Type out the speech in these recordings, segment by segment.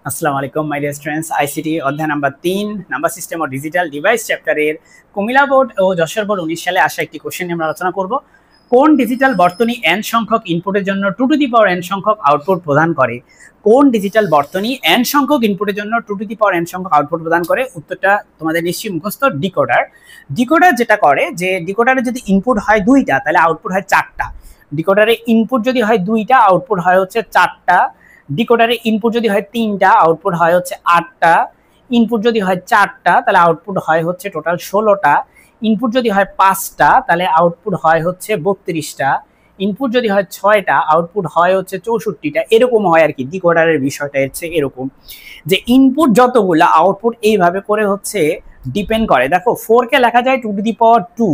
আসসালামু আলাইকুম my dear students, ICT অধ্যায় নাম্বার 3 নাম্বার সিস্টেম ও ডিজিটাল ডিভাইস চ্যাপ্টারের কুমিল্লা বোর্ড ও যশোর বোর্ড 19 সালে আসা একটি কোশ্চেন নিয়ে আমরা আলোচনা করব। কোন ডিজিটাল বর্তনী n সংখ্যক ইনপুটের জন্য 2 টু দি পাওয়ার n সংখ্যক আউটপুট প্রদান করে? কোন ডিজিটাল বর্তনী n সংখ্যক ইনপুটের জন্য 2 টু দি পাওয়ার n সংখ্যক আউটপুট প্রদান করে? উত্তরটা তোমাদের নিশ্চয়ই মুখস্থ, ডিকোডার। ডিকোডার যেটা করে যে ডিকোডারে যদি ইনপুট হয় 2টা তাহলে আউটপুট হয় 4টা। ডিকোডারে ইনপুট যদি হয় 2টা আউটপুট হয় হচ্ছে 4টা। ডিকোডারে ইনপুট যদি হয় 3টা আউটপুট হয় হচ্ছে 8টা। ইনপুট যদি হয় 4টা তাহলে আউটপুট হয় হচ্ছে টোটাল 16টা। ইনপুট যদি হয় 5টা তাহলে আউটপুট হয় হচ্ছে 32টা। ইনপুট যদি হয় 6টা আউটপুট হয় হচ্ছে 64টা। এরকম হয় আর কি, ডিকোডারের বিষয়টা হচ্ছে এরকম যে ইনপুট যতগুলো আউটপুট এইভাবে করে হচ্ছে ডিপেন্ড করে। দেখো 4কে লেখা যায় 2 টু দি পাওয়ার 2,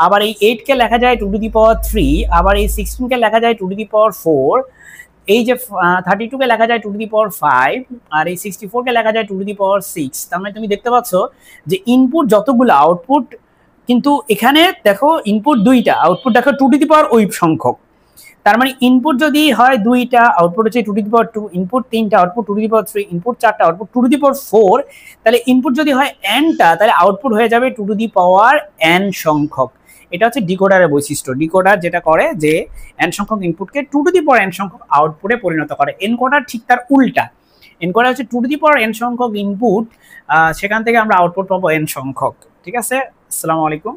আবার এই 8কে লেখা যায় 2 টু দি পাওয়ার 3, আবার এই 16কে লেখা যায় 2 টু দি পাওয়ার 4, এই যে 32কে লেখা যায় 2 টু দি পাওয়ার 5, আর এই 64কে লেখা যায় 2 টু দি পাওয়ার 6। তার মানে তুমি দেখতে পাচ্ছ যে ইনপুট যতগুলো আউটপুট, কিন্তু এখানে দেখো ইনপুট 2টা আউটপুট দেখো 2 টু দি পাওয়ার ওই সংখ্যক। তার মানে ইনপুট যদি হয় 2টা আউটপুট হচ্ছে 2 টু দি পাওয়ার 2, ইনপুট 3টা output 2 to the power 3, input 4টা আউটপুট 2 টু দি পাওয়ার 4। তাহলে ইনপুট যদি হয় nটা তাহলে আউটপুট হয়ে যাবে 2 টু দি পাওয়ার n সংখ্যক। এটা হচ্ছে ডিকোডারের বৈশিষ্ট্য। ডিকোডার যেটা করে যে n সংখ্যক ইনপুটকে 2 টু দি পাওয়ার n সংখ্যক আউটপুটে পরিণত করে। এনকোডার ঠিক তার উল্টা। এনকোডার হচ্ছে 2 টু দি পাওয়ার n সংখ্যক ইনপুট, সেখান থেকে আমরা আউটপুট পাবো n সংখ্যক। ঠিক আছে, আসসালামু আলাইকুম।